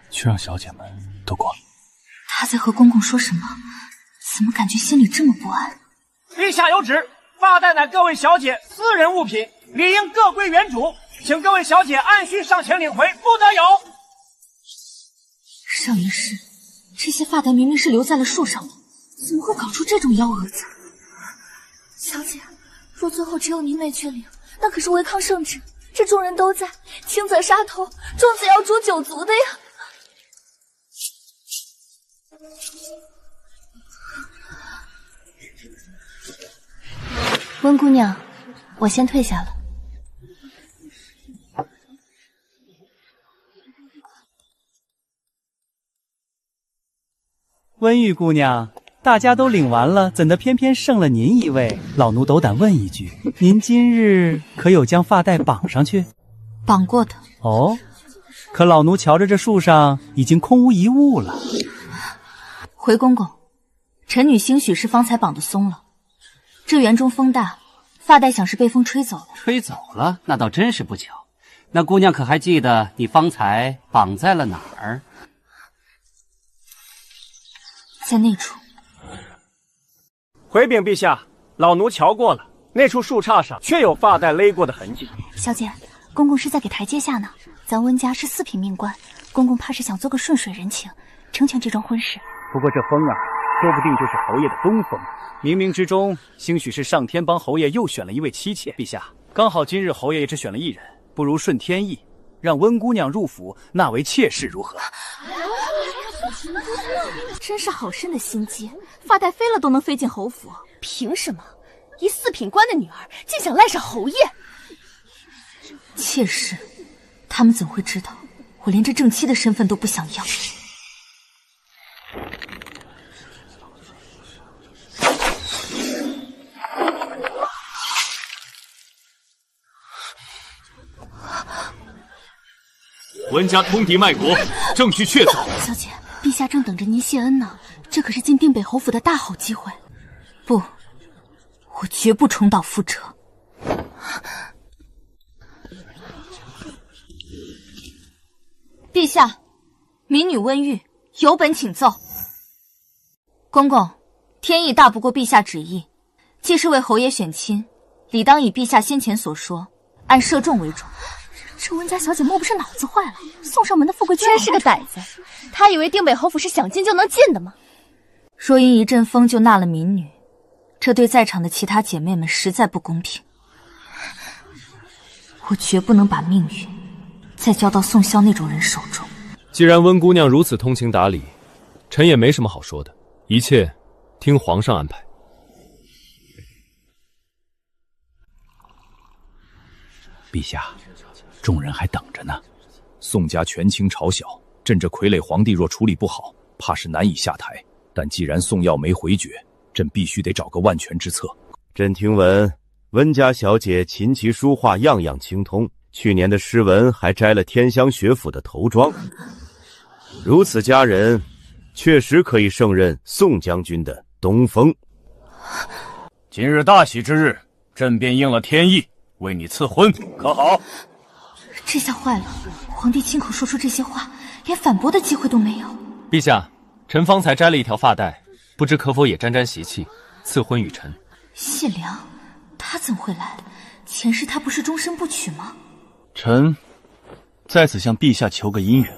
去让小姐们都过来。他在和公公说什么？怎么感觉心里这么不安？陛下有旨，发带乃各位小姐私人物品，理应各归原主，请各位小姐按需上前领回，不得有。上一世，这些发带明明是留在了树上的，怎么会搞出这种幺蛾子？小姐，若最后只有您没去领，那可是违抗圣旨，这众人都在，轻则杀头，重则要诛九族的呀。温姑娘，我先退下了。温玉姑娘，大家都领完了，怎的偏偏剩了您一位？老奴斗胆问一句，您今日可有将发带绑上去？绑过的。哦，可老奴瞧着这树上已经空无一物了。回公公，臣女兴许是方才绑得松了。这园中风大，发带想是被风吹走了。吹走了？那倒真是不巧。那姑娘可还记得你方才绑在了哪儿？在那处。回禀陛下，老奴瞧过了，那处树杈上确有发带勒过的痕迹。小姐，公公是在给台阶下呢。咱温家是四品命官，公公怕是想做个顺水人情，成全这桩婚事。不过这风啊，说不定就是侯爷的东风。冥冥之中，兴许是上天帮侯爷又选了一位妻妾。陛下，刚好今日侯爷也只选了一人，不如顺天意，让温姑娘入府纳为妾室，如何？真是好深的心机，发带飞了都能飞进侯府。凭什么？一四品官的女儿竟想赖上侯爷？妾室，他们怎会知道，我连这正妻的身份都不想要。温家通敌卖国，正需确凿。小姐，陛下正等着您谢恩呢，这可是进定北侯府的大好机会。不，我绝不重蹈覆辙。陛下，民女温玉有本请奏。公公，天意大不过陛下旨意，既是为侯爷选亲，理当以陛下先前所说，按射中为主。这温家小姐莫不是脑子坏了？送上门的富贵真是个歹子，她以为定北侯府是想进就能进的吗？若因一阵风就纳了民女，这对在场的其他姐妹们实在不公平。我绝不能把命运再交到宋萧那种人手中。既然温姑娘如此通情达理，臣也没什么好说的，一切听皇上安排。陛下，众人还等着呢。宋家权倾朝小，朕这傀儡皇帝若处理不好，怕是难以下台。但既然宋耀没回绝，朕必须得找个万全之策。朕听闻温家小姐琴棋书画样样精通，去年的诗文还摘了天香学府的头妆。如此佳人，确实可以胜任宋将军的东风。今日大喜之日，朕便应了天意，为你赐婚，可好？这下坏了，皇帝亲口说出这些话，连反驳的机会都没有。陛下，臣方才摘了一条发带，不知可否也沾沾喜气，赐婚与臣。谢良，他怎会来？前世他不是终身不娶吗？臣在此向陛下求个姻缘。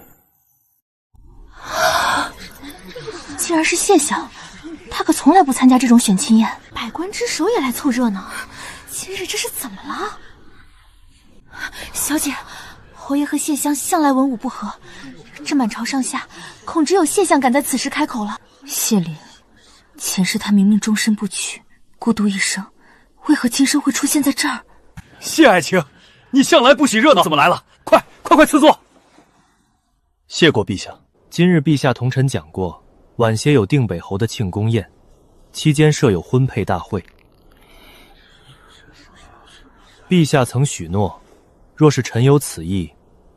竟然是谢相，他可从来不参加这种选亲宴，百官之首也来凑热闹。今日这是怎么了？小姐，侯爷和谢相向来文武不和，这满朝上下恐只有谢相敢在此时开口了。谢灵，前世他明明终身不娶，孤独一生，为何今生会出现在这儿？谢爱卿，你向来不喜热闹，怎么来了？快赐座。谢过陛下。今日陛下同臣讲过，晚些有定北侯的庆功宴，期间设有婚配大会。陛下曾许诺，若是臣有此意，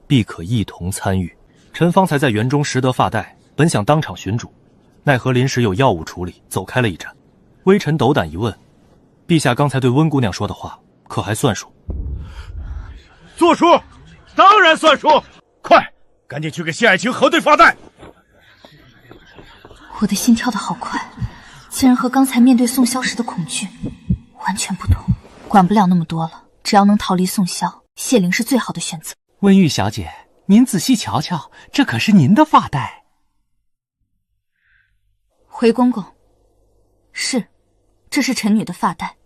必可一同参与。臣方才在园中拾得发带，本想当场寻主，奈何临时有要务处理，走开了一站。微臣斗胆一问，陛下刚才对温姑娘说的话，可还算数？作书，当然算数。赶紧去给谢爱卿核对发带。我的心跳得好快，竟然和刚才面对宋萧时的恐惧完全不同。管不了那么多了，只要能逃离宋萧，谢灵是最好的选择。温玉小姐，您仔细瞧瞧，这可是您的发带。回公公，是，这是臣女的发带。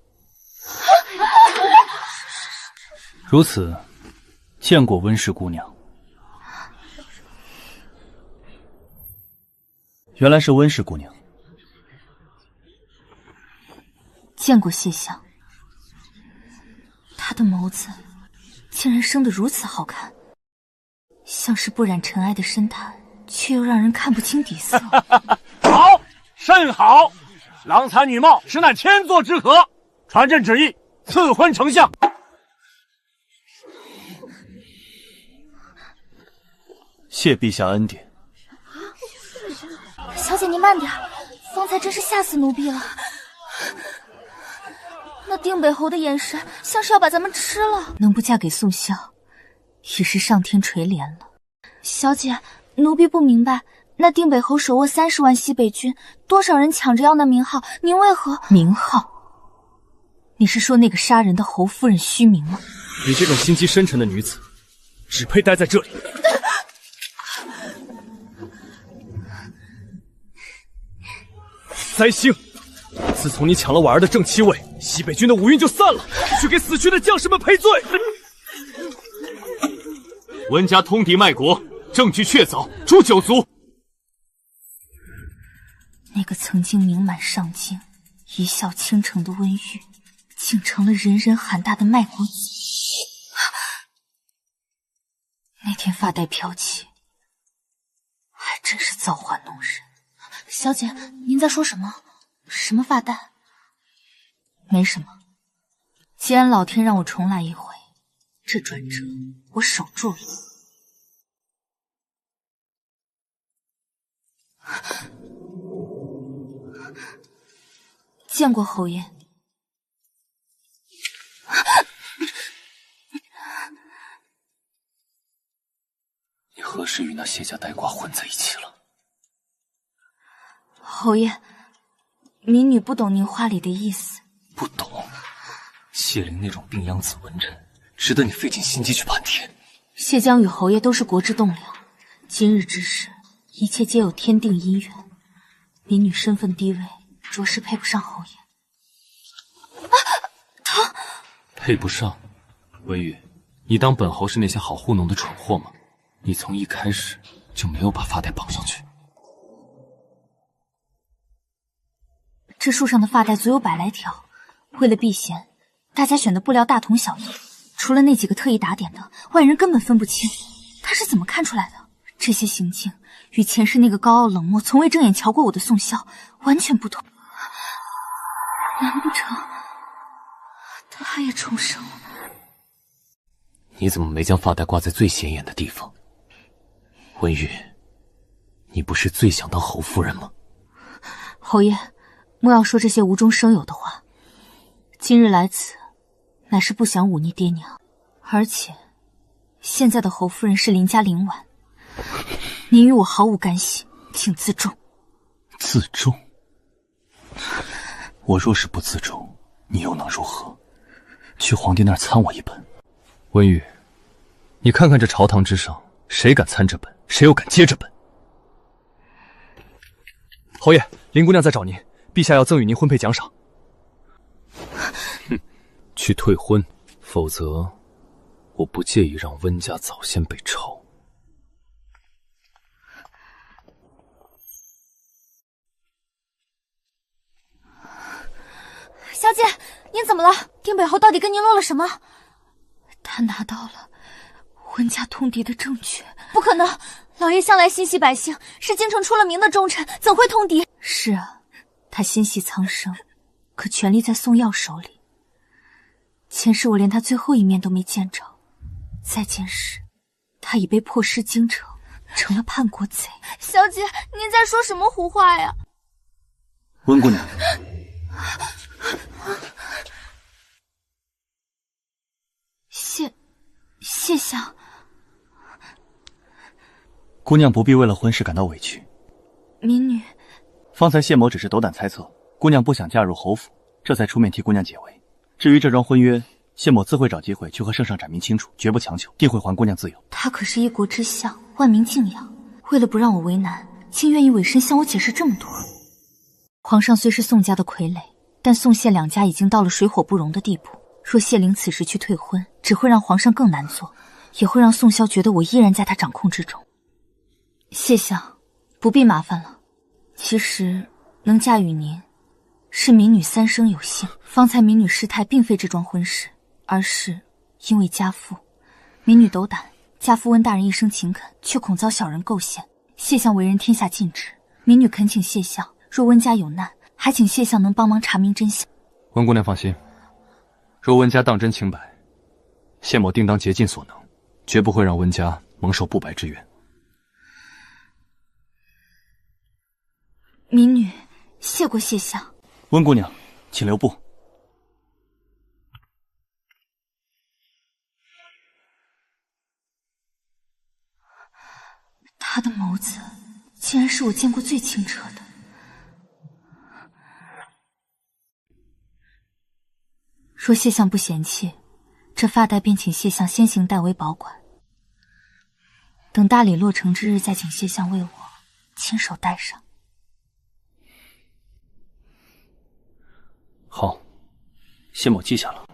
如此，见过温氏姑娘。原来是温氏姑娘。见过谢相。她的眸子竟然生得如此好看，像是不染尘埃的深潭，却又让人看不清底色。好，甚好！郎才女貌，实乃天作之合。传朕旨意，赐婚丞相。谢陛下恩典。小姐，您慢点，方才真是吓死奴婢了。那定北侯的眼神像是要把咱们吃了。能不嫁给宋萧，已是上天垂怜了。小姐，奴婢不明白，那定北侯手握30万西北军，多少人抢着要那名号，您为何？名号？你是说那个杀人的侯夫人虚名吗？你这种心机深沉的女子，只配待在这里。灾星！自从你抢了婉儿的正妻位，西北军的五运就散了，去给死去的将士们赔罪。温家通敌卖国，证据确凿，诛9族。那个曾经名满上京、一笑倾城的温玉，竟成了人人喊打的卖国贼。那天发带飘起，还真是造化弄人。小姐，您在说什么？什么发带？没什么。既然老天让我重来一回，这转折我守住了。见过侯爷。你何时与那谢家呆瓜混在一起了？侯爷，民女不懂您话里的意思。不懂？谢灵那种病秧子文臣，值得你费尽心机去盘点。谢江与侯爷都是国之栋梁，今日之事，一切皆有天定姻缘。民女身份低微，着实配不上侯爷。疼！配不上？温玉，你当本侯是那些好糊弄的蠢货吗？你从一开始就没有把发带绑上去。这树上的发带足有100来条，为了避嫌，大家选的布料大同小异，除了那几个特意打点的，外人根本分不清。他是怎么看出来的？这些行径与前世那个高傲冷漠、从未正眼瞧过我的宋萧完全不同。难不成他也重生了？你怎么没将发带挂在最显眼的地方？温玉，你不是最想当侯夫人吗？侯爷，莫要说这些无中生有的话。今日来此，乃是不想忤逆爹娘，而且现在的侯夫人是林家林婉，您与我毫无干系，请自重。自重？我若是不自重，你又能如何？去皇帝那儿参我一本。温玉，你看看这朝堂之上，谁敢参这本，谁又敢接这本？侯爷，林姑娘在找您，陛下要赠与您婚配奖赏。哼，去退婚，否则我不介意让温家早先被抄。小姐，您怎么了？定北侯到底跟您落了什么？他拿到了温家通敌的证据。不可能，老爷向来心系百姓，是京城出了名的忠臣，怎会通敌？是啊，他心系苍生，可权力在宋耀手里。前世我连他最后一面都没见着，再见时，他已被迫失京城，成了叛国贼。小姐，您在说什么胡话呀？温姑娘，谢相，姑娘不必为了婚事感到委屈。民女，方才谢某只是斗胆猜测，姑娘不想嫁入侯府，这才出面替姑娘解围。至于这桩婚约，谢某自会找机会去和圣上阐明清楚，绝不强求，定会还姑娘自由。他可是一国之相，万民敬仰，为了不让我为难，竟愿意委身向我解释这么多。皇上虽是宋家的傀儡，但宋谢两家已经到了水火不容的地步。若谢灵此时去退婚，只会让皇上更难做，也会让宋萧觉得我依然在他掌控之中。谢相，不必麻烦了。其实能嫁与您，是民女三生有幸。方才民女失态，并非这桩婚事，而是因为家父。民女斗胆，家父温大人一生勤恳，却恐遭小人构陷。谢相为人天下尽知，民女恳请谢相，若温家有难，还请谢相能帮忙查明真相。温姑娘放心，若温家当真清白，谢某定当竭尽所能，绝不会让温家蒙受不白之冤。民女谢过谢相。温姑娘，请留步。他的眸子竟然是我见过最清澈的。若谢相不嫌弃，这发带便请谢相先行代为保管，等大礼落成之日再请谢相为我亲手戴上。好，谢某记下了。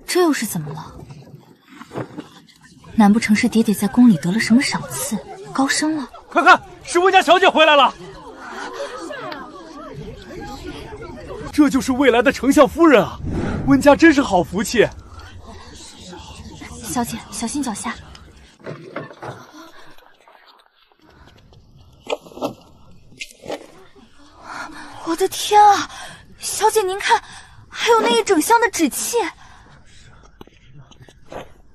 这又是怎么了？难不成是爹爹在宫里得了什么赏赐，高升了？快看，是温家小姐回来了！这就是未来的丞相夫人啊！温家真是好福气。小姐，小心脚下。我的天啊！小姐您看，还有那一整箱的纸器。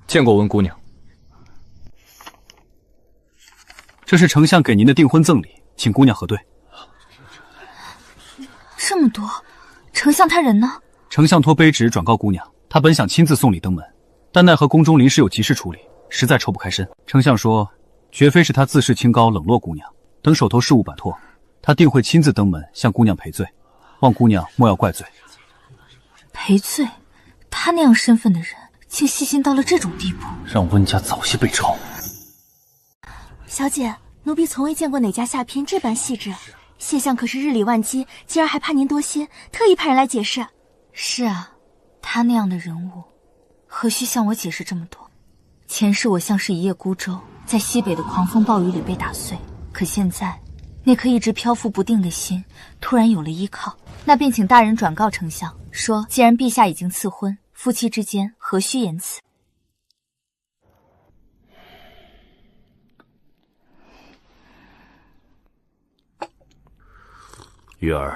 见过温姑娘。这是丞相给您的订婚赠礼，请姑娘核对。这么多，丞相他人呢？丞相托卑职转告姑娘，他本想亲自送礼登门，但奈何宫中临时有急事处理，实在抽不开身。丞相说，绝非是他自视清高冷落姑娘，等手头事务摆脱，他定会亲自登门向姑娘赔罪，望姑娘莫要怪罪。赔罪？他那样身份的人，竟细心到了这种地步，让温家早些被抄。小姐，奴婢从未见过哪家下嫔这般细致。谢相可是日理万机，今儿还怕您多心，特意派人来解释。是啊，他那样的人物，何须向我解释这么多？前世我像是一叶孤舟，在西北的狂风暴雨里被打碎，可现在，那颗一直漂浮不定的心，突然有了依靠。那便请大人转告丞相，说既然陛下已经赐婚，夫妻之间何须言辞？玉儿，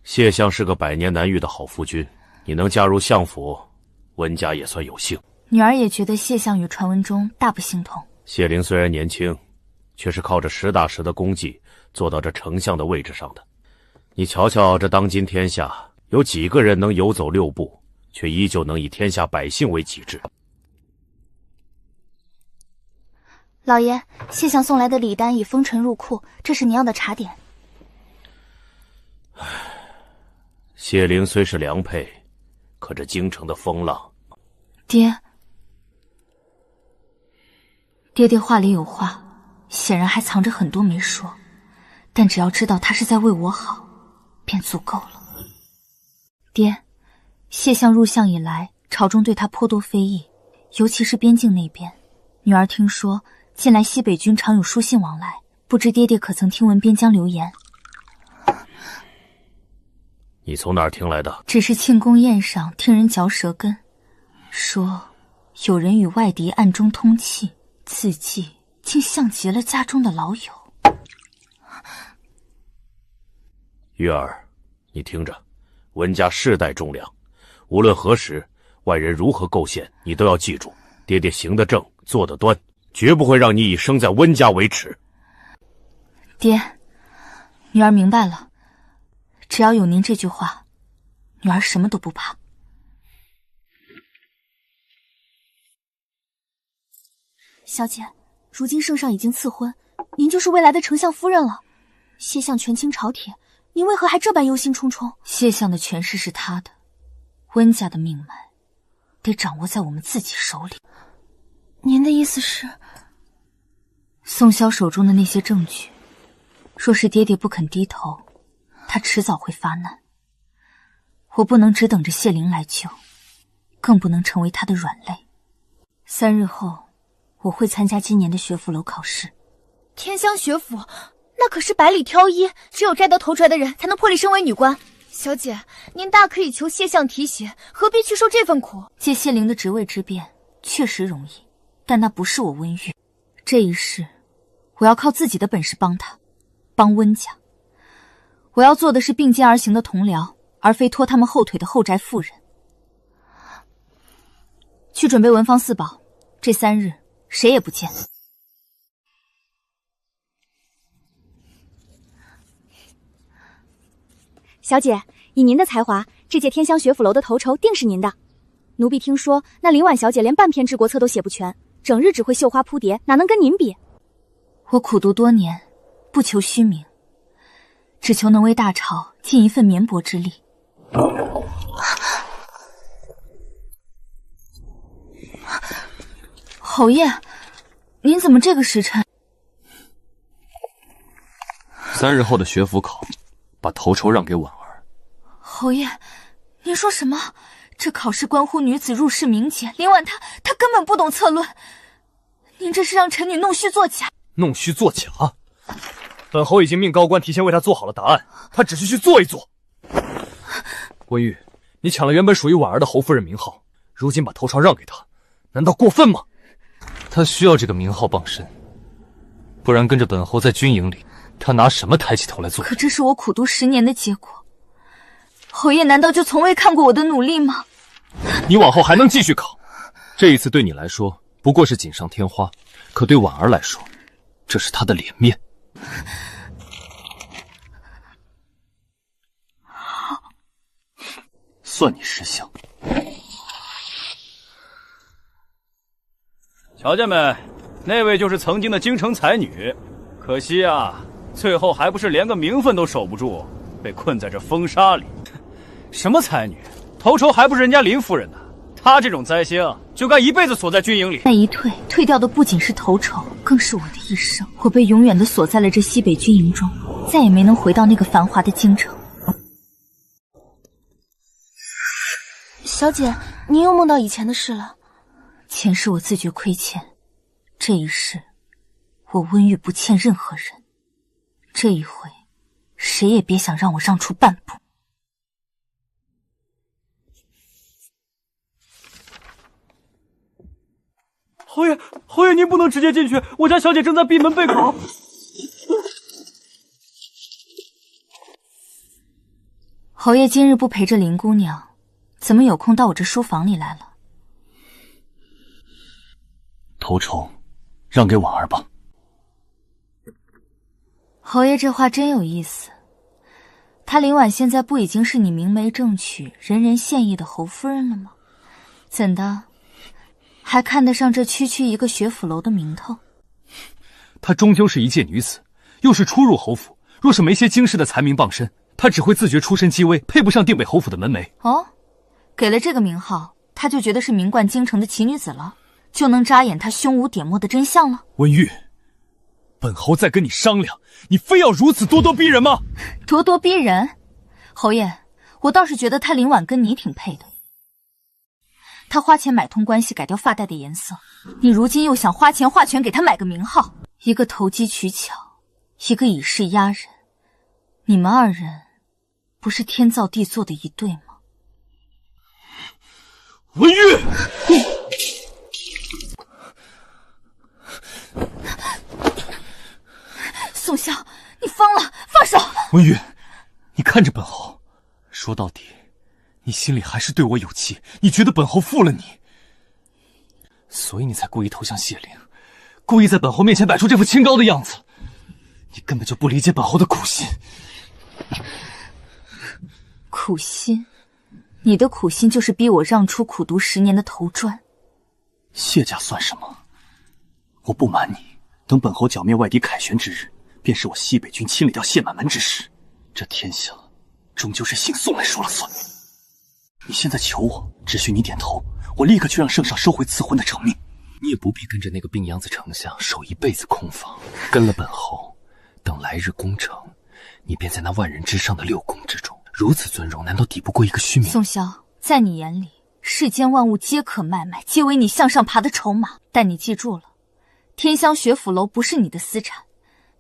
谢相是个百年难遇的好夫君，你能嫁入相府，温家也算有幸。女儿也觉得谢相与传闻中大不相同。谢灵虽然年轻，却是靠着实打实的功绩做到这丞相的位置上的。你瞧瞧，这当今天下，有几个人能游走六步，却依旧能以天下百姓为己志？老爷，谢相送来的礼单已封存入库，这是您要的茶点。谢灵虽是良配，可这京城的风浪……爹话里有话，显然还藏着很多没说，但只要知道他是在为我好，便足够了。爹，谢相入相以来，朝中对他颇多非议，尤其是边境那边。女儿听说近来西北军常有书信往来，不知爹可曾听闻边疆流言？你从哪儿听来的？只是庆功宴上听人嚼舌根，说有人与外敌暗中通气，字迹竟像极了家中的老友。玉儿，你听着，温家世代忠良，无论何时，外人如何构陷，你都要记住，爹爹行得正，坐得端，绝不会让你以生在温家为耻。爹，女儿明白了。只要有您这句话，女儿什么都不怕。小姐，如今圣上已经赐婚，您就是未来的丞相夫人了。谢相权倾朝廷，您为何还这般忧心忡忡？谢相的权势是他的，温家的命脉得掌握在我们自己手里。您的意思是？宋萧手中的那些证据，若是爹爹不肯低头，他迟早会发难。我不能只等着谢灵来救，更不能成为他的软肋。3日后，我会参加今年的学府楼考试。天香学府，那可是百里挑一，只有摘得头槌的人才能破例升为女官。小姐，您大可以求谢相提携，何必去受这份苦？借谢灵的职位之便，确实容易，但那不是我温玉。这一世，我要靠自己的本事帮他，帮温家。我要做的是并肩而行的同僚，而非拖他们后腿的后宅妇人。去准备文房四宝，这3日谁也不见。小姐，以您的才华，这届天香学府楼的头筹定是您的。奴婢听说那林婉小姐连半篇治国策都写不全，整日只会绣花扑蝶，哪能跟您比？我苦读多年，不求虚名，只求能为大朝尽一份绵薄之力。侯爷，您怎么这个时辰？3日后的学府考，把头筹让给婉儿。侯爷，您说什么？这考试关乎女子入仕名节，林婉她根本不懂策论，您这是让臣女弄虚作假。弄虚作假？本侯已经命高官提前为他做好了答案，他只需去做一做。温玉，你抢了原本属于婉儿的侯夫人名号，如今把头朝让给他，难道过分吗？他需要这个名号傍身，不然跟着本侯在军营里，他拿什么抬起头来做？可这是我苦读10年的结果，侯爷难道就从未看过我的努力吗？你往后还能继续考，这一次对你来说不过是锦上添花，可对婉儿来说，这是她的脸面。算你识相。瞧见没？那位就是曾经的京城才女，可惜啊，最后还不是连个名分都守不住，被困在这风沙里。什么才女，头筹还不是人家林夫人的？她这种灾星，就该一辈子锁在军营里。那一退掉的不仅是头筹，更是我的一生。我被永远的锁在了这西北军营中，再也没能回到那个繁华的京城。小姐，您又梦到以前的事了。前世我自觉亏欠，这一世我温玉不欠任何人。这一回，谁也别想让我让出半步。侯爷，您不能直接进去，我家小姐正在闭门备考。侯爷今日不陪着林姑娘，怎么有空到我这书房里来了？头筹让给婉儿吧。侯爷这话真有意思。她林婉现在不已经是你明媒正娶、人人羡意的侯夫人了吗？怎的，还看得上这区区一个学府楼的名头？她终究是一介女子，又是初入侯府，若是没些经世的才名傍身，她只会自觉出身卑微，配不上定北侯府的门楣。哦，给了这个名号，她就觉得是名冠京城的奇女子了，就能扎眼她胸无点墨的真相了。温玉，本侯在跟你商量，你非要如此咄咄逼人吗？咄咄逼人？侯爷，我倒是觉得她林婉跟你挺配的。她花钱买通关系改掉发带的颜色，你如今又想花钱化权给她买个名号，一个投机取巧，一个以势压人，你们二人不是天造地做的一对吗？温玉，宋萧，你疯了，放手！温玉，你看着本侯，说到底你心里还是对我有气，你觉得本侯负了你，所以你才故意投向谢灵，故意在本侯面前摆出这副清高的样子。你根本就不理解本侯的苦心。苦心？你的苦心就是逼我让出苦读10年的头砖。谢家算什么？我不瞒你，等本侯剿灭外敌凯旋之日，便是我西北军清理掉谢满门之时。这天下终究是姓宋来说了算。你现在求我，只需你点头，我立刻去让圣上收回赐婚的成命。你也不必跟着那个病秧子丞相守一辈子空房，跟了本侯，等来日攻城，你便在那万人之上的六宫之中。如此尊荣，难道抵不过一个虚名？宋萧，在你眼里，世间万物皆可卖卖，皆为你向上爬的筹码。但你记住了，天香学府楼不是你的私产，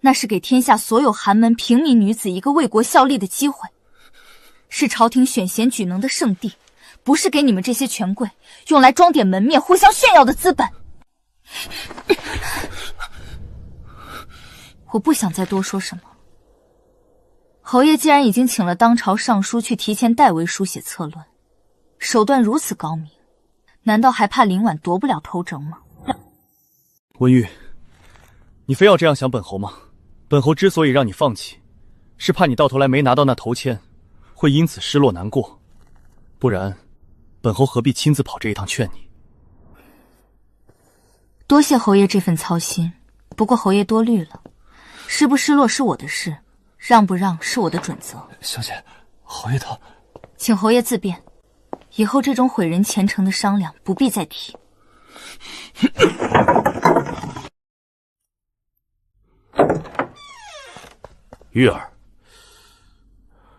那是给天下所有寒门平民女子一个为国效力的机会，是朝廷选贤举能的圣地，不是给你们这些权贵用来装点门面、互相炫耀的资本。我不想再多说什么。侯爷既然已经请了当朝尚书去提前代为书写策论，手段如此高明，难道还怕林婉夺不了头整吗？温玉，你非要这样想本侯吗？本侯之所以让你放弃，是怕你到头来没拿到那头签，会因此失落难过。不然，本侯何必亲自跑这一趟劝你？多谢侯爷这份操心，不过侯爷多虑了，失不失落是我的事，让不让是我的准则。小姐，侯爷他……请侯爷自便，以后这种毁人前程的商量不必再提。玉儿，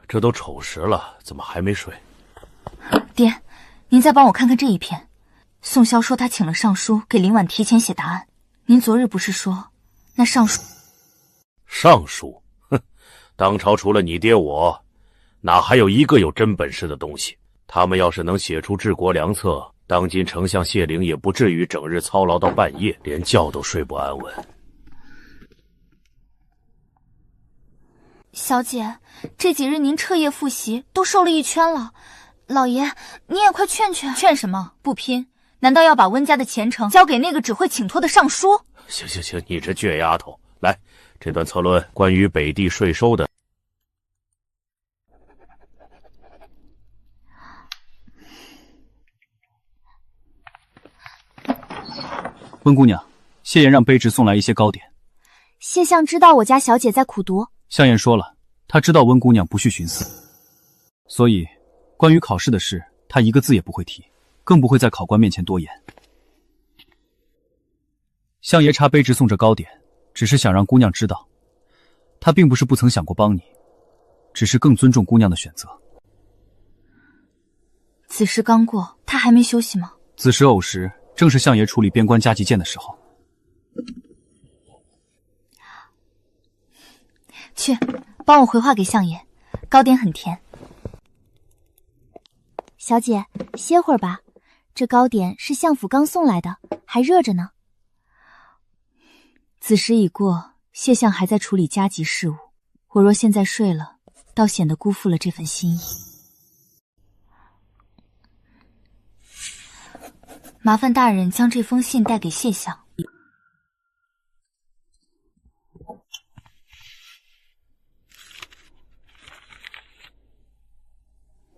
这都丑时了，怎么还没睡？爹，您再帮我看看这一篇。宋萧说他请了尚书给林婉提前写答案，您昨日不是说那尚书？尚书，哼，当朝除了你爹我，哪还有一个有真本事的东西？他们要是能写出治国良策，当今丞相谢灵也不至于整日操劳到半夜，连觉都睡不安稳。小姐，这几日您彻夜复习，都瘦了1圈了。老爷，你也快劝劝。劝什么？不拼？难道要把温家的前程交给那个只会请托的尚书？行行行，你这倔丫头，来，这段策论关于北地税收的。温姑娘，谢言让卑职送来一些糕点。谢相知道我家小姐在苦读。相言说了，他知道温姑娘不恤寻思，所以关于考试的事，他一个字也不会提，更不会在考官面前多言。相爷差卑职送这糕点，只是想让姑娘知道，他并不是不曾想过帮你，只是更尊重姑娘的选择。此时刚过，他还没休息吗？子时偶时，正是相爷处理边关加急件的时候。去，帮我回话给相爷，糕点很甜。小姐，歇会儿吧，这糕点是相府刚送来的，还热着呢。子时已过，谢相还在处理家急事务，我若现在睡了，倒显得辜负了这份心意。麻烦大人将这封信带给谢相。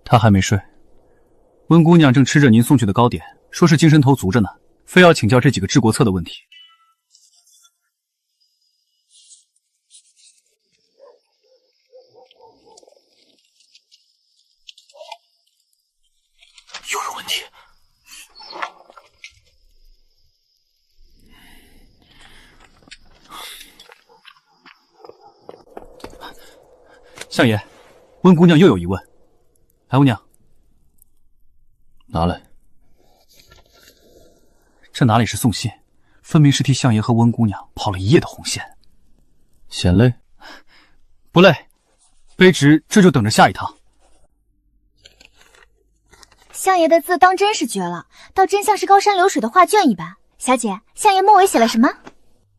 他还没睡，温姑娘正吃着您送去的糕点，说是精神头足着呢，非要请教这几个治国策的问题。又有问题。相爷，温姑娘又有疑问。白姑娘，拿来。这哪里是送信，分明是替相爷和温姑娘跑了一夜的红线。嫌累？不累，卑职这就等着下一趟。相爷的字当真是绝了，倒真像是高山流水的画卷一般。小姐，相爷末尾写了什么？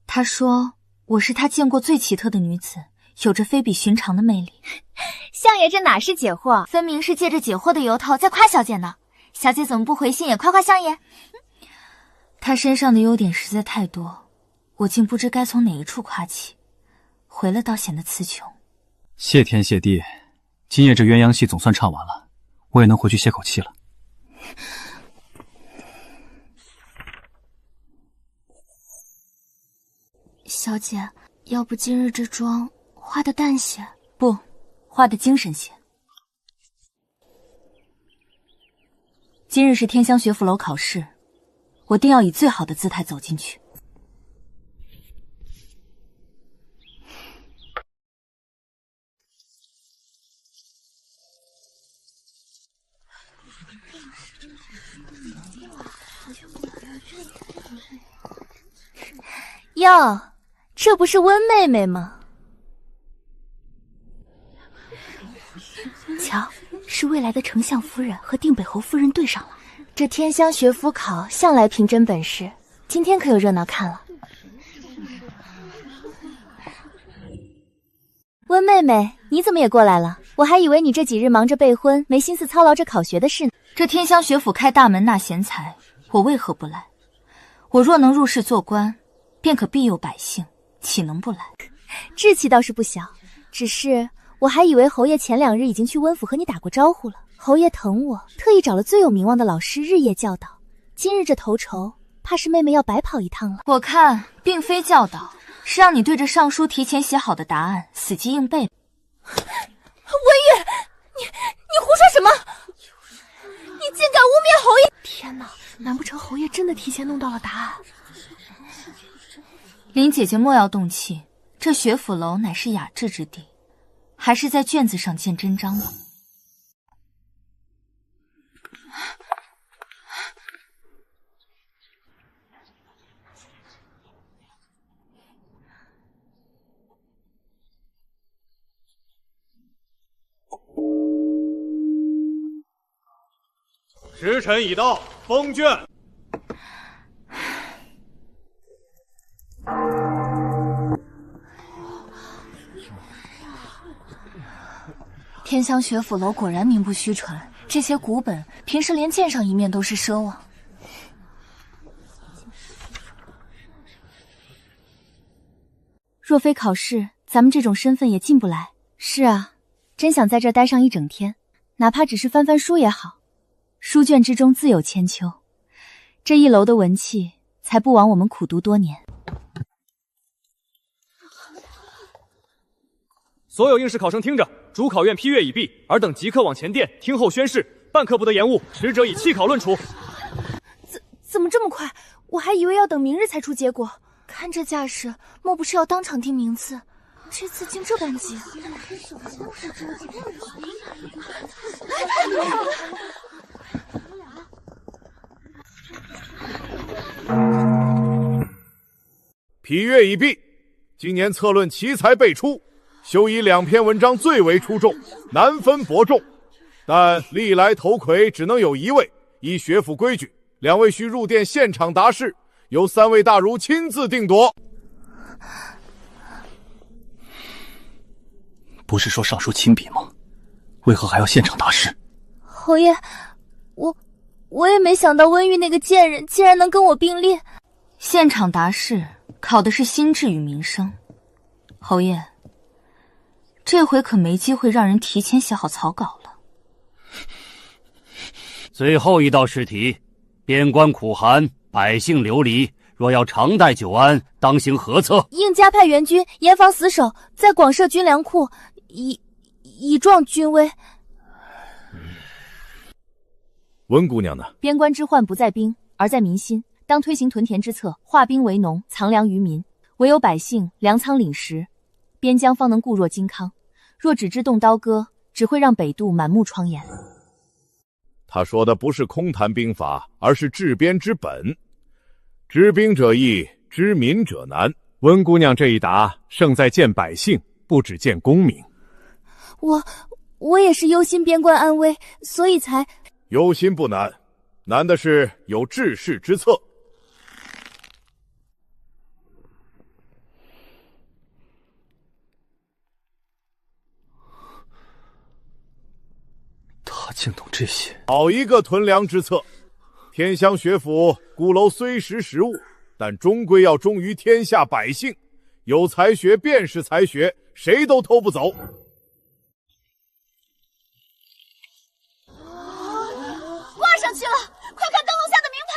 他说我是他见过最奇特的女子，有着非比寻常的魅力。相爷这哪是解惑，分明是借着解惑的由头在夸小姐呢。小姐怎么不回信也夸夸相爷？他身上的优点实在太多，我竟不知该从哪一处夸起，回了倒显得词穷。谢天谢地，今夜这鸳鸯戏总算唱完了，我也能回去歇口气了。小姐，要不今日这妆化得淡些？不，化得精神些。今日是天香学府楼考试，我定要以最好的姿态走进去。哟，这不是温妹妹吗？瞧，是未来的丞相夫人和定北侯夫人对上了。这天香学府考向来凭真本事，今天可有热闹看了。温妹妹，你怎么也过来了？我还以为你这几日忙着备婚，没心思操劳这考学的事呢。这天香学府开大门纳贤才，我为何不来？我若能入仕做官，便可庇佑百姓，岂能不来？志气倒是不小，只是我还以为侯爷前2日已经去温府和你打过招呼了。侯爷疼我，特意找了最有名望的老师日夜教导。今日这头筹，怕是妹妹要白跑一趟了。我看并非教导，是让你对着上书提前写好的答案死记硬背。温玉，你胡说什么？你竟敢污蔑侯爷！天哪，难不成侯爷真的提前弄到了答案？林姐姐莫要动气，这学府楼乃是雅致之地，还是在卷子上见真章吧。时辰已到，封卷。天香学府楼果然名不虚传，这些古本平时连见上一面都是奢望。若非考试，咱们这种身份也进不来。是啊，真想在这待上一整天，哪怕只是翻翻书也好。书卷之中自有千秋，这一楼的文气才不枉我们苦读多年。所有应试考生听着，主考院批阅已毕，尔等即刻往前殿听候宣誓，半刻不得延误，迟者以弃考论处。怎么这么快？我还以为要等明日才出结果。看这架势，莫不是要当场定名次？这次竟这般急。批阅已毕，今年策论奇才辈出，休以2篇文章最为出众，难分伯仲。但历来头魁只能有1位，依学府规矩，2位需入殿现场答试，由3位大儒亲自定夺。不是说上书亲笔吗？为何还要现场答试？侯爷，我也没想到温玉那个贱人竟然能跟我并列。现场答试考的是心智与名声，侯爷，这回可没机会让人提前写好草稿了。最后一道试题，边关苦寒，百姓流离，若要长待久安，当行何策？应加派援军，严防死守，在广设军粮库，以壮军威。温姑娘呢？边关之患不在兵，而在民心。当推行屯田之策，化兵为农，藏粮于民。唯有百姓粮仓领食，边疆方能固若金康。若只知动刀割，只会让北渡满目疮痍。他说的不是空谈兵法，而是治边之本。知兵者易，知民者难。温姑娘这一答，胜在见百姓，不只见功名。我也是忧心边关安危，所以才……忧心不难，难的是有治世之策。他竟懂这些，好一个屯粮之策！天香学府鼓楼虽识时务，但终归要忠于天下百姓。有才学便是才学，谁都偷不走。挂上去了，快看灯笼下的名牌！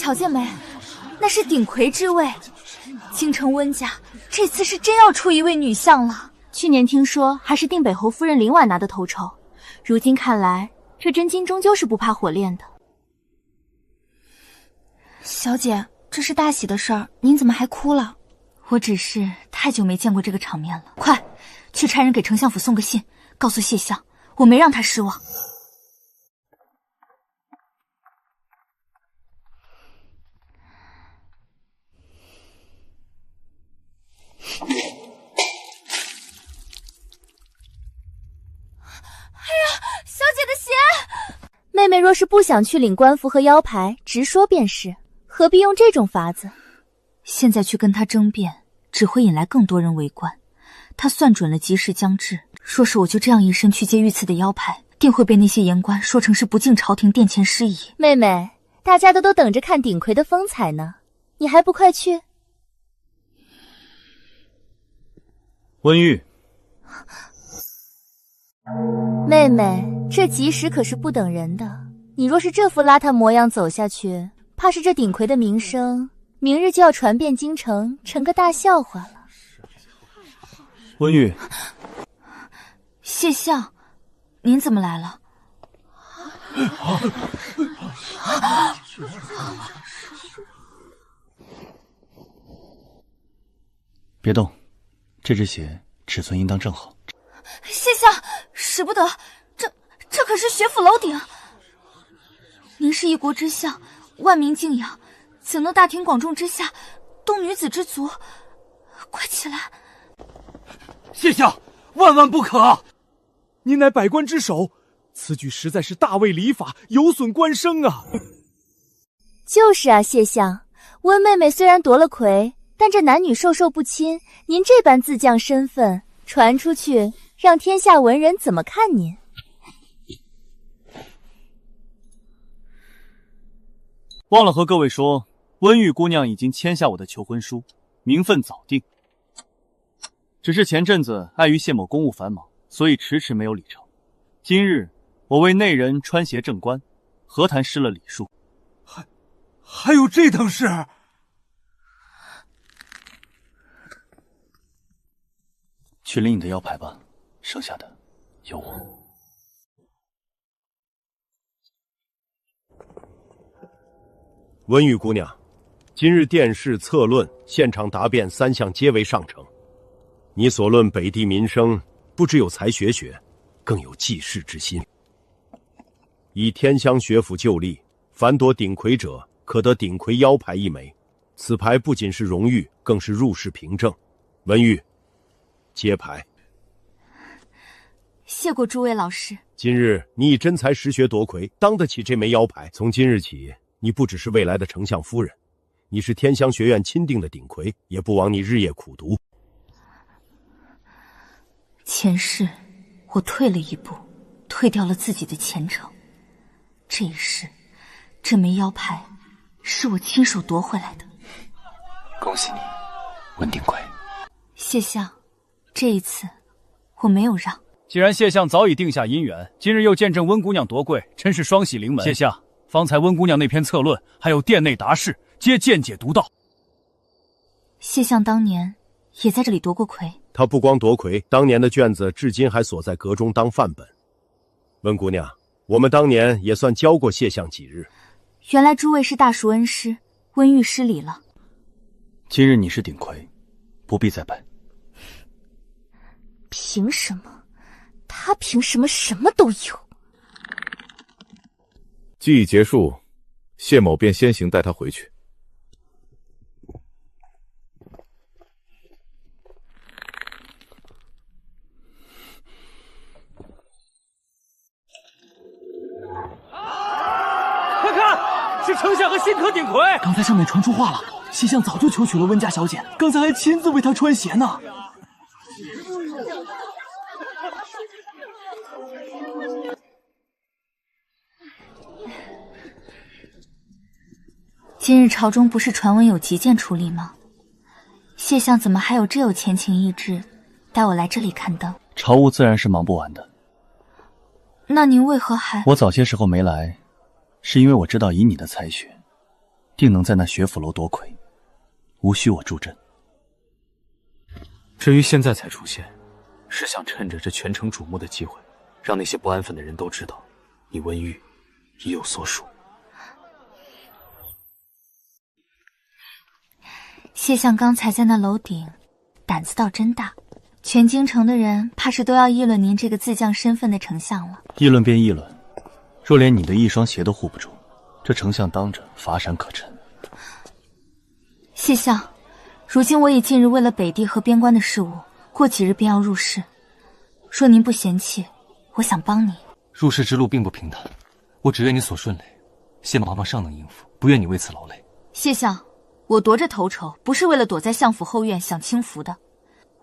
瞧见没？那是鼎魁之位。京城温家这次是真要出一位女相了。去年听说还是定北侯夫人林婉拿的头筹，如今看来，这真金终究是不怕火炼的。小姐，这是大喜的事儿，您怎么还哭了？我只是太久没见过这个场面了。快，去差人给丞相府送个信，告诉谢相，我没让他失望。小姐的鞋。妹妹若是不想去领官服和腰牌，直说便是，何必用这种法子？现在去跟他争辩，只会引来更多人围观。他算准了吉时将至，若是我就这样一身去接御赐的腰牌，定会被那些言官说成是不敬朝廷、殿前失仪。妹妹，大家都等着看鼎魁的风采呢，你还不快去？温玉，妹妹，这吉时可是不等人的。你若是这副邋遢模样走下去，怕是这鼎魁的名声，明日就要传遍京城，成个大笑话了。温玉，谢相，您怎么来了？别动，这只鞋尺寸应当正好。谢相，使不得，这可是学府楼顶。您是一国之相，万民敬仰，怎能大庭广众之下动女子之足？快起来！谢相，万万不可！您乃百官之首，此举实在是大违礼法，有损官声啊！就是啊，谢相，温妹妹虽然夺了魁，但这男女授受不亲，您这般自降身份传出去，让天下文人怎么看您？忘了和各位说，温玉姑娘已经签下我的求婚书，名分早定。只是前阵子碍于谢某公务繁忙，所以迟迟没有礼成。今日我为内人穿鞋正冠，何谈失了礼数？还有这等事？去领你的腰牌吧，剩下的由我。温玉姑娘，今日殿试、策论、现场答辩3项皆为上乘。你所论北地民生，不只有才学，更有济世之心。以天香学府就例，凡夺鼎魁者，可得鼎魁腰牌1枚。此牌不仅是荣誉，更是入仕凭证。温玉，接牌。谢过诸位老师。今日你以真才实学夺魁，当得起这枚腰牌。从今日起，你不只是未来的丞相夫人，你是天香学院钦定的鼎魁，也不枉你日夜苦读。前世我退了一步，退掉了自己的前程。这一世，这枚腰牌是我亲手夺回来的。恭喜你，温鼎魁。谢相，这一次我没有让。既然谢相早已定下姻缘，今日又见证温姑娘夺桂，真是双喜临门。谢相，方才温姑娘那篇策论，还有殿内答事，皆见解独到。谢相当年也在这里夺过魁。他不光夺魁，当年的卷子至今还锁在阁中当范本。温姑娘，我们当年也算教过谢相几日。原来诸位是大熟恩师，温玉失礼了。今日你是鼎魁，不必再拜。凭什么？他凭什么什么都有？记忆结束，谢某便先行带他回去。快看，是丞相和新科鼎魁。刚才上面传出话了，谢相早就求娶了温家小姐，刚才还亲自为她穿鞋呢。今日朝中不是传闻有急件处理吗？谢相怎么还有这有前情逸致，带我来这里看灯？朝务自然是忙不完的。那您为何还……我早些时候没来，是因为我知道以你的才学，定能在那学府楼夺魁，无需我助阵。至于现在才出现，是想趁着这全城瞩目的机会，让那些不安分的人都知道，你温玉已有所属。谢相刚才在那楼顶，胆子倒真大。全京城的人怕是都要议论您这个自降身份的丞相了。议论便议论，若连你的一双鞋都护不住，这丞相当着乏善可陈。谢相，如今我已近日为了北地和边关的事务，过几日便要入仕。若您不嫌弃，我想帮你。入仕之路并不平坦，我只愿你所顺累，谢某旁尚能应付，不愿你为此劳累。谢相，我夺这头筹不是为了躲在相府后院享清福的。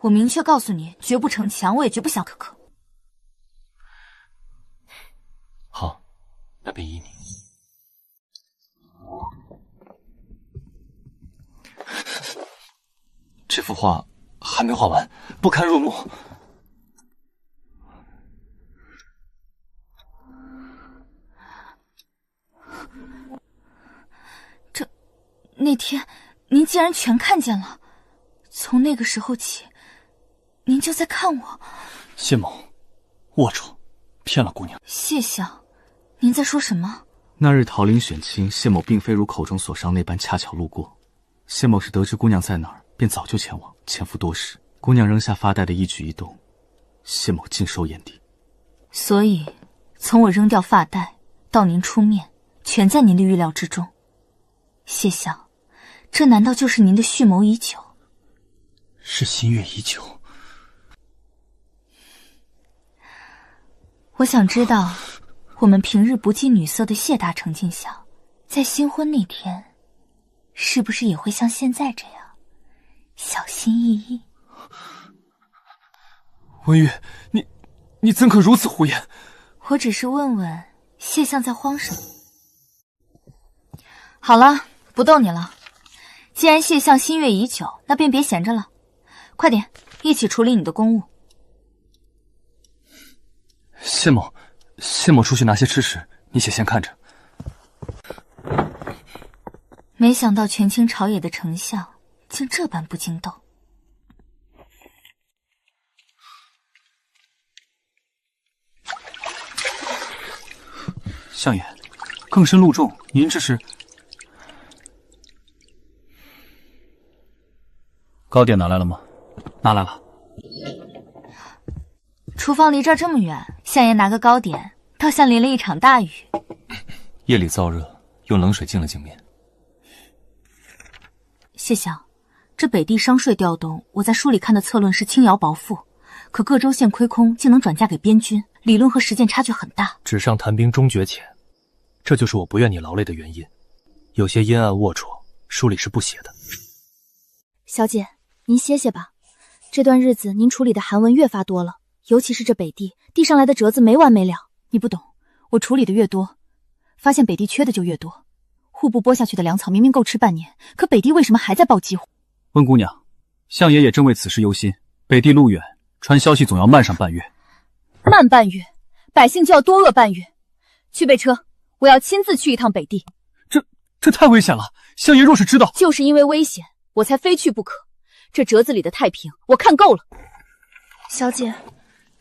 我明确告诉你，绝不逞强，我也绝不想可可。好，那便依你。这幅画还没画完，不堪入目。那天您竟然全看见了，从那个时候起，您就在看我。谢某，龌龊，骗了姑娘。谢相，您在说什么？那日桃林选亲，谢某并非如口中所商那般恰巧路过。谢某是得知姑娘在哪儿，便早就前往，潜伏多时。姑娘扔下发带的一举一动，谢某尽收眼底。所以，从我扔掉发带到您出面，全在您的预料之中。谢相，这难道就是您的蓄谋已久？是心悦已久。我想知道，我们平日不近女色的谢大丞进相，在新婚那天，是不是也会像现在这样小心翼翼？温玉，你怎可如此胡言？我只是问问谢相在慌什么。好了，不逗你了。既然谢相心悦已久，那便别闲着了，快点一起处理你的公务。谢某出去拿些吃食，你且先看着。没想到权倾朝野的丞相竟这般不经斗。相爷，更深露重，您这是？糕点拿来了吗？拿来了。厨房离这儿这么远，相爷拿个糕点，倒像淋了一场大雨。夜里燥热，用冷水净了净面。谢相，这北地商税调动，我在书里看的策论是轻徭薄赋，可各州县亏空竟能转嫁给边军，理论和实践差距很大。纸上谈兵终觉浅，这就是我不愿你劳累的原因。有些阴暗龌龊，书里是不写的。小姐，您歇歇吧，这段日子您处理的韩文越发多了，尤其是这北地递上来的折子没完没了。你不懂，我处理的越多，发现北地缺的就越多。户部拨下去的粮草明明够吃半年，可北地为什么还在报饥荒？温姑娘，相爷也正为此事忧心。北地路远，传消息总要慢上半月。慢半月，百姓就要多饿半月。去备车，我要亲自去一趟北地。这太危险了，相爷若是知道……就是因为危险，我才非去不可。这折子里的太平，我看够了。小姐，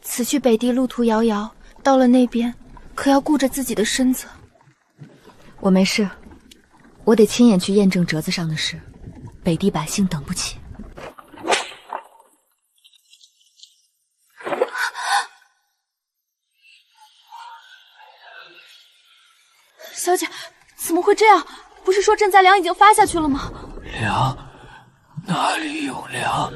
此去北地路途遥遥，到了那边，可要顾着自己的身子。我没事，我得亲眼去验证折子上的事。北地百姓等不起。小姐，怎么会这样？不是说赈灾粮已经发下去了吗？粮？哪里有粮？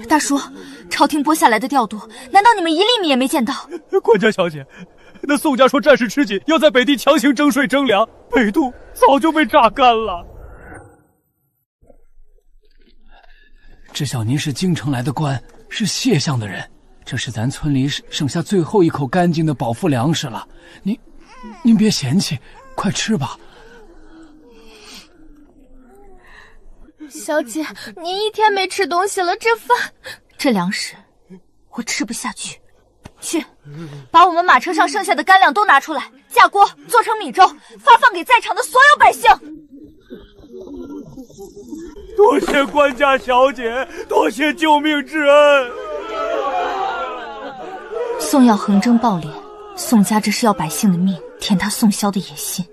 大叔，朝廷拨下来的调度，难道你们一粒米也没见到？管家小姐，那宋家说战事吃紧，要在北地强行征税征粮，北渡早就被榨干了。知晓您是京城来的官，是谢相的人，这是咱村里剩下最后一口干净的饱腹粮食了。您别嫌弃，快吃吧。小姐，您一天没吃东西了，这饭……这粮食我吃不下去。去，把我们马车上剩下的干粮都拿出来，架锅做成米粥，发放给在场的所有百姓。多谢官家小姐，多谢救命之恩。宋耀横征暴敛，宋家这是要百姓的命，填他宋萧的野心。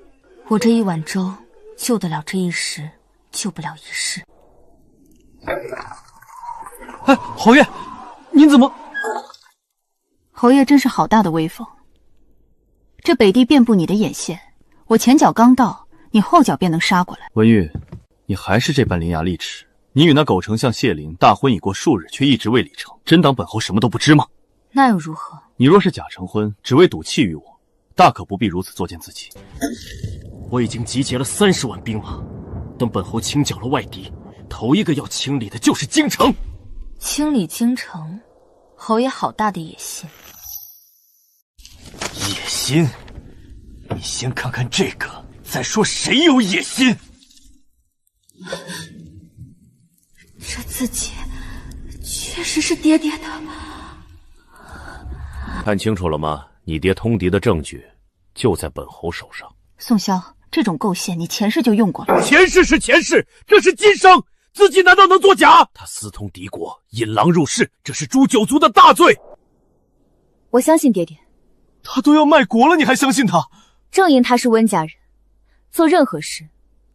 我这一碗粥，救得了这一时，救不了一世。哎，侯爷，您怎么？侯爷真是好大的威风！这北地遍布你的眼线，我前脚刚到，你后脚便能杀过来。文玉，你还是这般伶牙俐齿。你与那狗丞相谢灵大婚已过数日，却一直未理成，真当本侯什么都不知吗？那又如何？你若是假成婚，只为赌气于我，大可不必如此作践自己。我已经集结了30万兵马，等本侯清剿了外敌，头一个要清理的就是京城。清理京城，侯爷好大的野心。野心？你先看看这个，再说谁有野心。这字迹确实是爹爹的。看清楚了吗？你爹通敌的证据就在本侯手上。宋萧，这种构陷你前世就用过了。前世是前世，这是今生，自己难道能作假？他私通敌国，引狼入室，这是诛九族的大罪。我相信爹爹。他都要卖国了，你还相信他？正因他是温家人，做任何事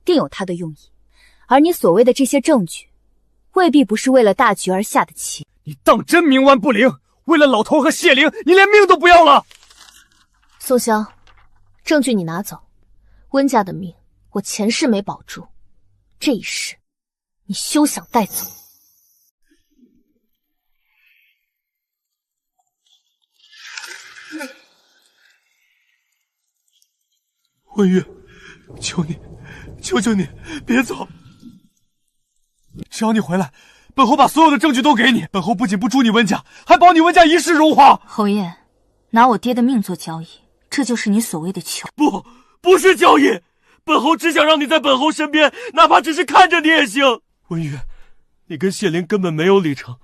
定有他的用意。而你所谓的这些证据，未必不是为了大局而下的棋。你当真冥顽不灵？为了老头和谢灵，你连命都不要了？宋萧，证据你拿走，温家的命我前世没保住，这一世你休想带走。文玉，求你，求求你，别走！只要你回来，本侯把所有的证据都给你。本侯不仅不诛你温家，还保你温家一世荣华。侯爷，拿我爹的命做交易，这就是你所谓的求？不是交易，本侯只想让你在本侯身边，哪怕只是看着你也行。文玉，你跟谢灵根本没有理成，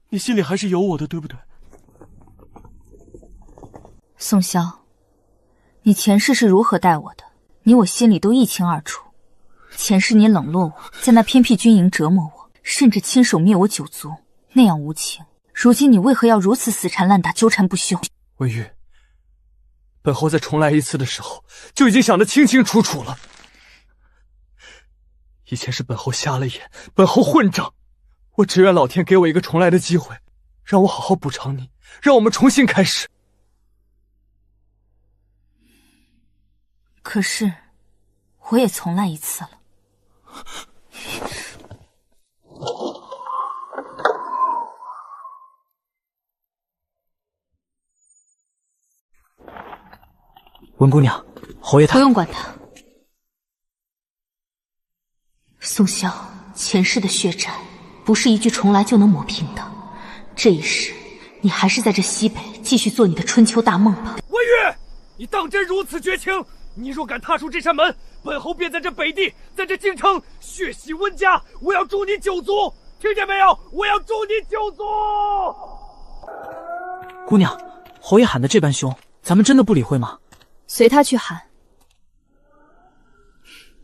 你心里还是有我的，对不对？宋萧，你前世是如何待我的，你我心里都一清二楚。前世你冷落我，在那偏僻军营折磨我，甚至亲手灭我九族，那样无情。如今你为何要如此死缠烂打，纠缠不休？文玉，本侯在重来一次的时候就已经想得清清楚楚了。以前是本侯瞎了眼，本侯混账，我只愿老天给我一个重来的机会，让我好好补偿你，让我们重新开始。可是我也重来一次了。温姑娘，侯爷他不用管他。宋萧，前世的血债不是一句重来就能抹平的。这一世，你还是在这西北继续做你的春秋大梦吧。文玉，你当真如此绝情？你若敢踏出这扇门，本侯便在这北地，在这京城血洗温家，我要诛你九族，听见没有？我要诛你九族！姑娘，侯爷喊得这般凶，咱们真的不理会吗？随他去喊，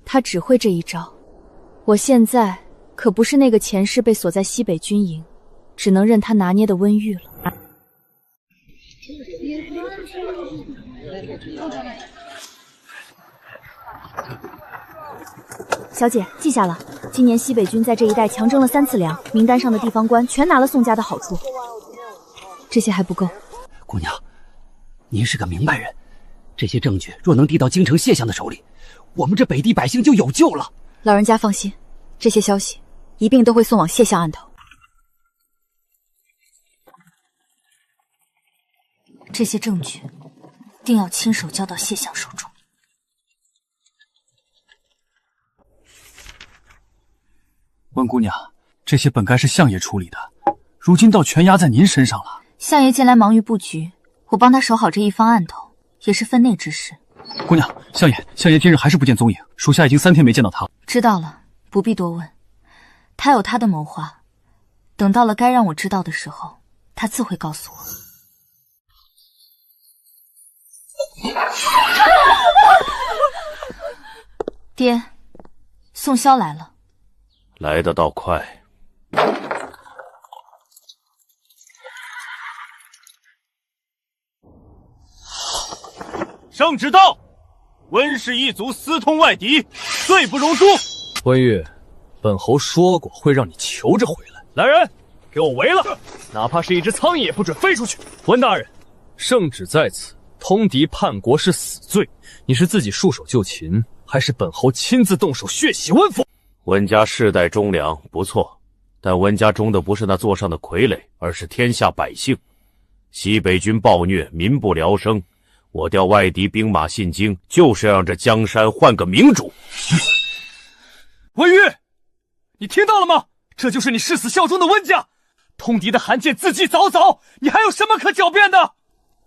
他只会这一招。我现在可不是那个前世被锁在西北军营，只能任他拿捏的温玉了。小姐，记下了，今年西北军在这一带强征了3次粮，名单上的地方官全拿了宋家的好处。这些还不够。姑娘，您是个明白人，这些证据若能递到京城谢相的手里，我们这北地百姓就有救了。老人家放心，这些消息一并都会送往谢相案头。这些证据定要亲手交到谢相手中。温姑娘，这些本该是相爷处理的，如今倒全压在您身上了。相爷近来忙于布局，我帮他守好这一方案头，也是分内之事。姑娘，相爷今日还是不见踪影，属下已经3天没见到他了。知道了，不必多问。他有他的谋划，等到了该让我知道的时候，他自会告诉我。爹，宋萧来了。来得倒快。圣旨到，温氏一族私通外敌，罪不容诛。温玉，本侯说过会让你求着回来。来人，给我围了，哪怕是一只苍蝇也不准飞出去。温大人，圣旨在此，通敌叛国是死罪。你是自己束手就擒，还是本侯亲自动手血洗温府？温家世代忠良，不错，但温家忠的不是那座上的傀儡，而是天下百姓。西北军暴虐，民不聊生。我调外敌兵马进京，就是要让这江山换个明主。温玉，你听到了吗？这就是你誓死效忠的温家。通敌的函件字迹凿凿，你还有什么可狡辩的？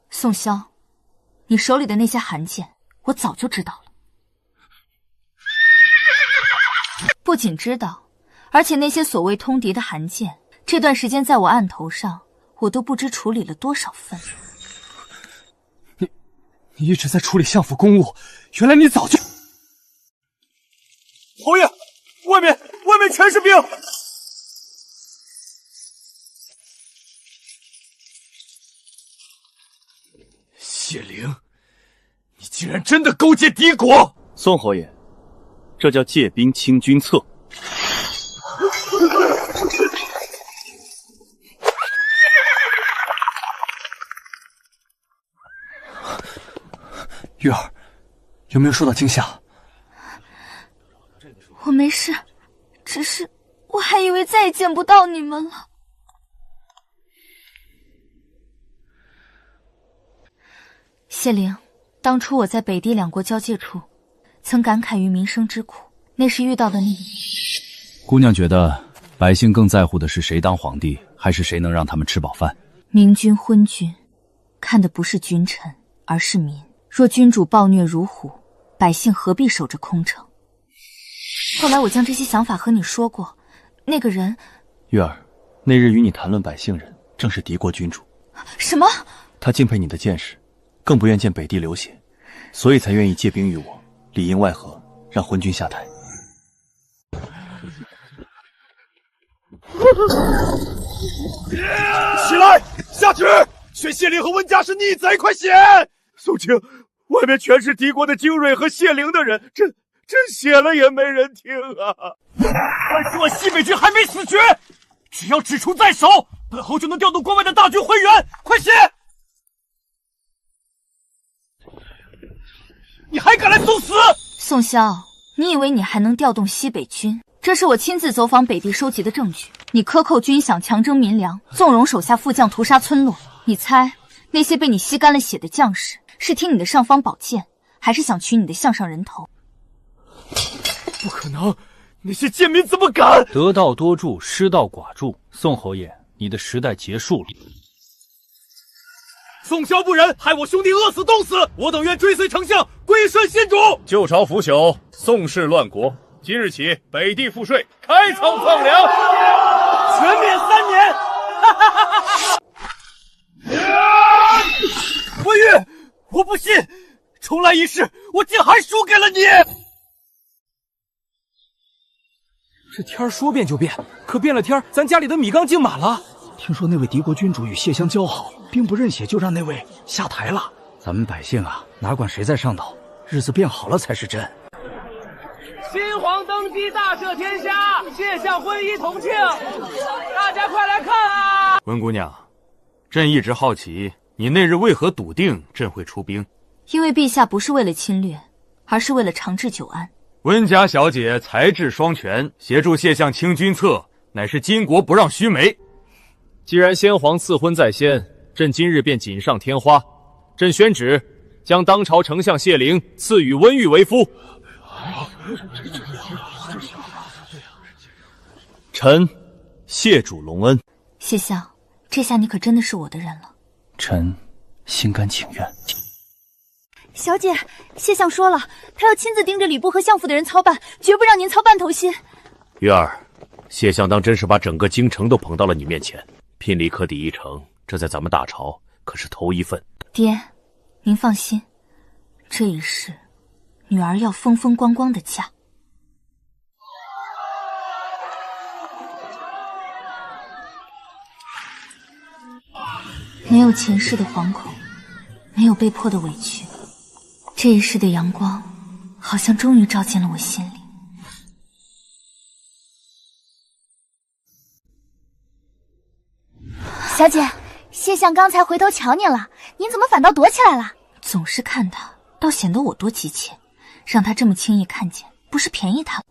宋萧，你手里的那些函件，我早就知道了。不仅知道，而且那些所谓通敌的函件，这段时间在我案头上，我都不知处理了多少份。你一直在处理相府公务，原来你早就……侯爷，外面全是兵！谢灵，你竟然真的勾结敌国！宋侯爷，这叫借兵清君侧。玉儿，有没有受到惊吓？我没事，只是我还以为再也见不到你们了。谢灵，当初我在北地两国交界处，曾感慨于民生之苦，那时遇到的你。姑娘觉得百姓更在乎的是谁当皇帝，还是谁能让他们吃饱饭？明君昏君，看的不是君臣，而是民。若君主暴虐如虎，百姓何必守着空城？后来我将这些想法和你说过，那个人……玉儿，那日与你谈论百姓人，正是敌国君主。什么？他敬佩你的见识，更不愿见北地流血，所以才愿意借兵于我，里应外合，让昏君下台。起来，下去！宣谢灵和温家是逆贼，快写！肃清，外面全是敌国的精锐和谢灵的人，这写了也没人听啊！但是我西北军还没死绝，只要指出在手，本侯就能调动关外的大军回援。快写！你还敢来送死？宋萧，你以为你还能调动西北军？这是我亲自走访北地收集的证据。你克扣军饷，强征民粮，纵容手下副将屠杀村落。你猜那些被你吸干了血的将士，是听你的尚方宝剑，还是想取你的项上人头？不可能！那些贱民怎么敢？得道多助，失道寡助。宋侯爷，你的时代结束了。宋萧不仁，害我兄弟饿死冻死，我等愿追随丞相，归顺新主。旧朝腐朽，宋氏乱国。今日起，北地赋税，开仓放粮，全免3年。温玉，我不信，重来一试，我竟还输给了你。这天说变就变，可变了天，咱家里的米缸竟满了。听说那位敌国君主与谢襄交好，兵不认血就让那位下台了。咱们百姓啊，哪管谁在上头，日子变好了才是真。新皇登基，大赦天下，谢相婚姻同庆，大家快来看啊！温姑娘，朕一直好奇，你那日为何笃定朕会出兵？因为陛下不是为了侵略，而是为了长治久安。温家小姐才智双全，协助谢相清君侧，乃是巾帼不让须眉。既然先皇赐婚在先，朕今日便锦上添花。朕宣旨，将当朝丞相谢灵赐予温玉为夫。臣谢主隆恩。谢相，这下你可真的是我的人了。臣心甘情愿。小姐，谢相说了，他要亲自盯着礼部和相府的人操办，绝不让您操半头心。玉儿，谢相当真是把整个京城都捧到了你面前，拼力克敌一城，这在咱们大朝可是头一份。爹，您放心，这一世，女儿要风风光光的嫁。没有前世的惶恐，没有被迫的委屈，这一世的阳光，好像终于照进了我心里。小姐，谢相刚才回头瞧您了，您怎么反倒躲起来了？总是看他，倒显得我多急切，让他这么轻易看见，不是便宜他了。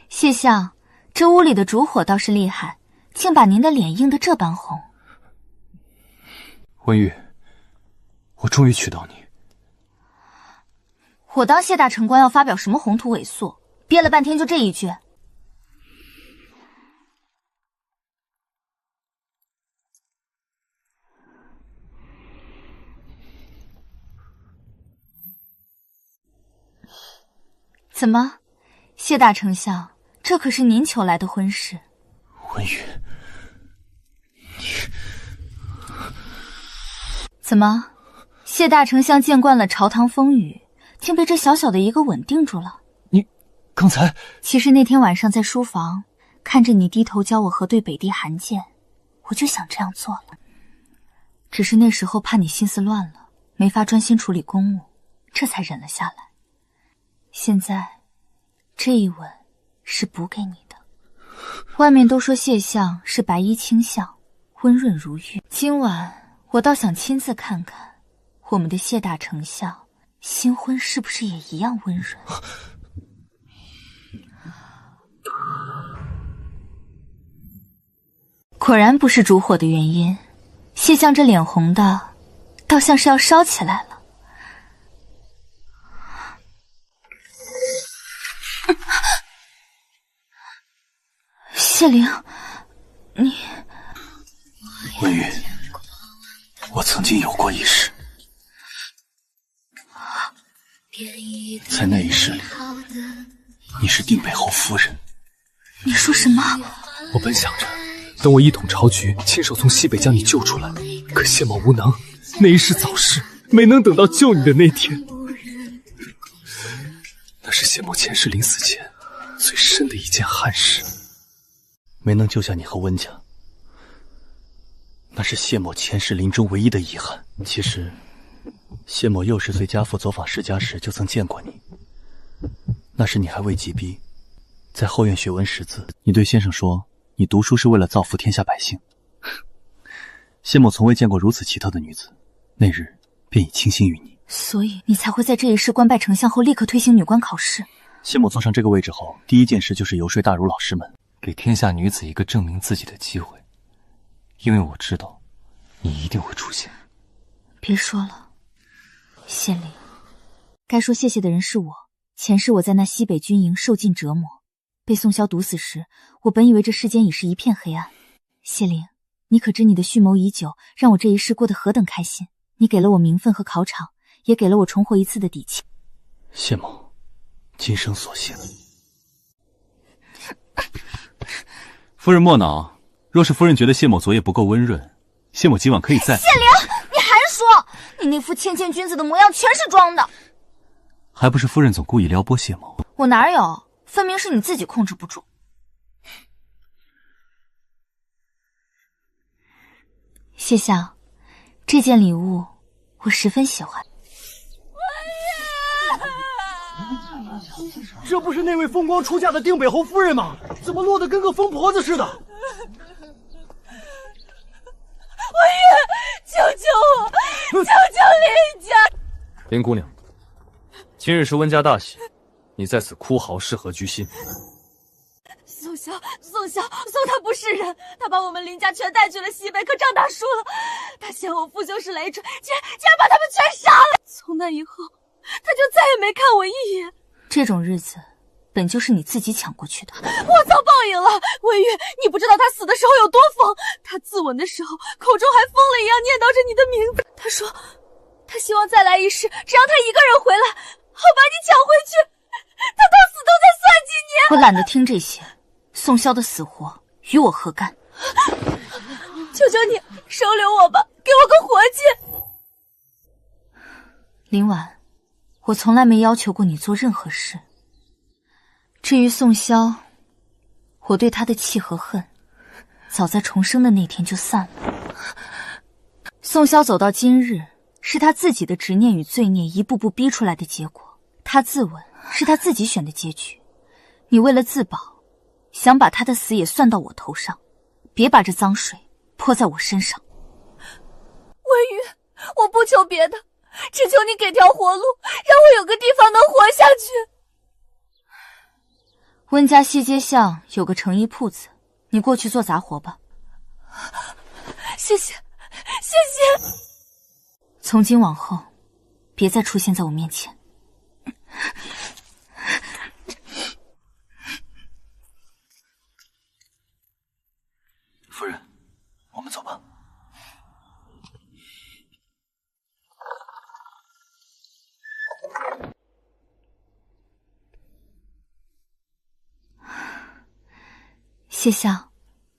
谢相，这屋里的烛火倒是厉害，竟把您的脸映得这般红。温玉，我终于娶到你。我当谢大城官要发表什么宏图伟塑，憋了半天就这一句。怎么，谢大丞相，这可是您求来的婚事。温玉，怎么，谢大丞相见惯了朝堂风雨，竟被这小小的一个吻定住了？你刚才……其实那天晚上在书房，看着你低头教我核对北地函件，我就想这样做了。只是那时候怕你心思乱了，没法专心处理公务，这才忍了下来。现在，这一吻是补给你的。外面都说谢相是白衣卿相，温润如玉。今晚我倒想亲自看看，我们的谢大丞相新婚是不是也一样温润？果然不是烛火的原因，谢相这脸红的，倒像是要烧起来了。谢灵，你……温玉，我曾经有过一世，在那一世里，你是定北侯夫人。你说什么？我本想着等我一统朝局，亲手从西北将你救出来，可谢某无能，那一世早逝，没能等到救你的那天。那是谢某前世临死前最深的一件憾事，没能救下你和温家，那是谢某前世临终唯一的遗憾。其实，谢某幼时随家父走访世家时就曾见过你，那时你还未及逼，在后院学文识字。你对先生说，你读书是为了造福天下百姓。谢某从未见过如此奇特的女子，那日便已倾心于你。所以你才会在这一世官拜丞相后立刻推行女官考试。谢某坐上这个位置后，第一件事就是游说大儒老师们，给天下女子一个证明自己的机会。因为我知道，你一定会出现。别说了，谢灵，该说谢谢的人是我。前世我在那西北军营受尽折磨，被宋萧毒死时，我本以为这世间已是一片黑暗。谢灵，你可知你的蓄谋已久，让我这一世过得何等开心？你给了我名分和考场，也给了我重活一次的底气。谢某，今生所幸。夫人莫恼，若是夫人觉得谢某昨夜不够温润，谢某今晚可以再……谢灵，你还说你那副谦谦君子的模样全是装的，还不是夫人总故意撩拨谢某？我哪有？分明是你自己控制不住。谢相，这件礼物我十分喜欢。这不是那位风光出嫁的定北侯夫人吗？怎么落得跟个疯婆子似的？文玉，救救我！救救林家！林姑娘，今日是温家大喜，你在此哭嚎是何居心？宋他不是人，他把我们林家全带去了西北，可仗他输了，他嫌我父兄是累赘，竟然把他们全杀了。从那以后，他就再也没看我一眼。这种日子本就是你自己抢过去的。我遭报应了，文玉，你不知道他死的时候有多疯。他自刎的时候，口中还疯了一样念叨着你的名字。他说，他希望再来一世，只要他一个人回来，好把你抢回去。他到死都在算计你。我懒得听这些，宋萧的死活与我何干？求求你收留我吧，给我个活计。林婉，我从来没要求过你做任何事。至于宋萧，我对他的气和恨，早在重生的那天就散了。宋萧走到今日，是他自己的执念与罪孽一步步逼出来的结果。他自刎，是他自己选的结局。你为了自保，想把他的死也算到我头上，别把这脏水泼在我身上。温玉，我不求别的，只求你给条活路，让我有个地方能活下去。温家西街巷有个成衣铺子，你过去做杂活吧。谢谢，谢谢。从今往后，别再出现在我面前。夫人，我们走吧。谢相，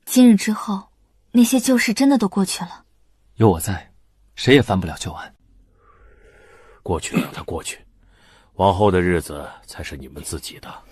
今日之后，那些旧事真的都过去了。有我在，谁也翻不了旧案。过去让它过去，往后的日子才是你们自己的。